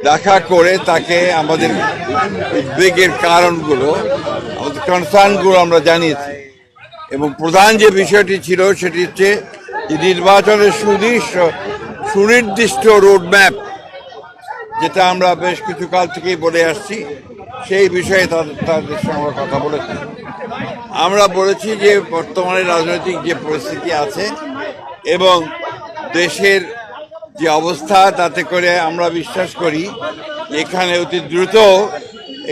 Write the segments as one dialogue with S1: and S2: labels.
S1: দেখা করে তাকে আমাদের উদ্বেগের কারণগুলো, আমাদের কনসার্নগুলো আমরা জানিয়েছি। এবং প্রধান যে বিষয়টি ছিল সেটি হচ্ছে যে নির্বাচনের সুনির্দিষ্ট রোডম্যাপ, যেটা আমরা বেশ কিছু কাল থেকেই বলে আসছি, সেই বিষয়ে তাদের সঙ্গে আমরা কথা বলেছি। আমরা বলেছি যে বর্তমানে রাজনৈতিক যে পরিস্থিতি আছে এবং দেশের যে অবস্থা, তাতে করে আমরা বিশ্বাস করি এখানে অতি দ্রুত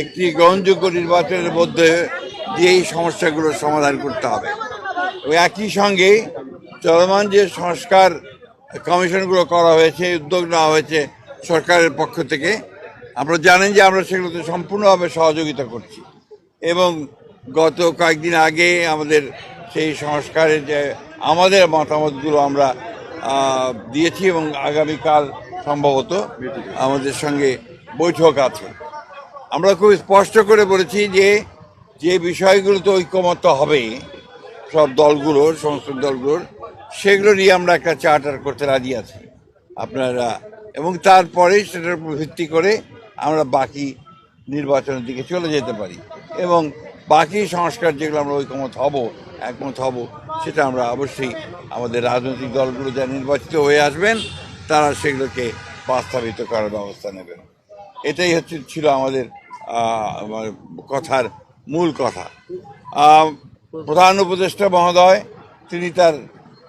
S1: একটি গ্রহণযোগ্য নির্বাচনের মধ্যে দিয়ে এই সমস্যাগুলোর সমাধান করতে হবে। এবং একই সঙ্গে চলমান যে সংস্কার কমিশনগুলো করা হয়েছে, উদ্যোগ নেওয়া হয়েছে সরকারের পক্ষ থেকে, আপনারা জানেন যে আমরা সেগুলোতে সম্পূর্ণভাবে সহযোগিতা করছি। এবং গত কয়েকদিন আগে আমাদের সেই সংস্কারের যে আমাদের মতামতগুলো আমরা দিয়েছি এবং আগামীকাল সম্ভবত আমাদের সঙ্গে বৈঠক আছে। আমরা খুব স্পষ্ট করে বলেছি যে যে বিষয়গুলোতে ঐকমত্য হবে সব দলগুলোর, সমস্ত দলগুলোর, সেগুলো নিয়ে আমরা একটা চার্টার করতে রাজি আছি আপনারা, এবং তারপরে সেটার উপর ভিত্তি করে আমরা বাকি নির্বাচনের দিকে চলে যেতে পারি। এবং বাকি সংস্কার যেগুলো আমরা একমত হব, সেটা আমরা অবশ্যই আমাদের রাজনৈতিক দলগুলো যারা নির্বাচিত হয়ে আসবেন তারা সেগুলোকে বাস্তবায়িত করার ব্যবস্থা নেবেন। এটাই ছিল আমাদের কথার মূল কথা। প্রধান উপদেষ্টা মহোদয় তিনি তার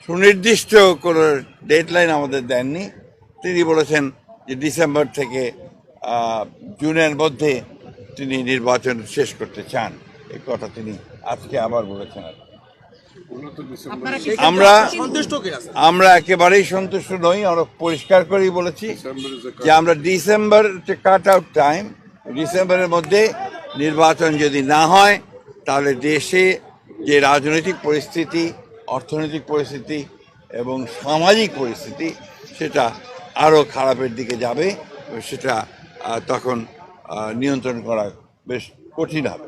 S1: সুনির্দিষ্ট কোনো ডেডলাইন আমাদের দেননি। তিনি বলেছেন যে ডিসেম্বর থেকে জুনের মধ্যে তিনি নির্বাচন শেষ করতে চান। এই কথা তিনি আজকে আবার বলেছেন। আমরা একেবারেই সন্তুষ্ট নই। আমরা পরিষ্কার করেই বলেছি যে আমরা ডিসেম্বর কাট আউট টাইম, ডিসেম্বরের মধ্যে নির্বাচন যদি না হয় তাহলে দেশে যে রাজনৈতিক পরিস্থিতি, অর্থনৈতিক পরিস্থিতি এবং সামাজিক পরিস্থিতি সেটা আরও খারাপের দিকে যাবে। সেটা তখন নিয়ন্ত্রণ করা বেশ কঠিন হবে।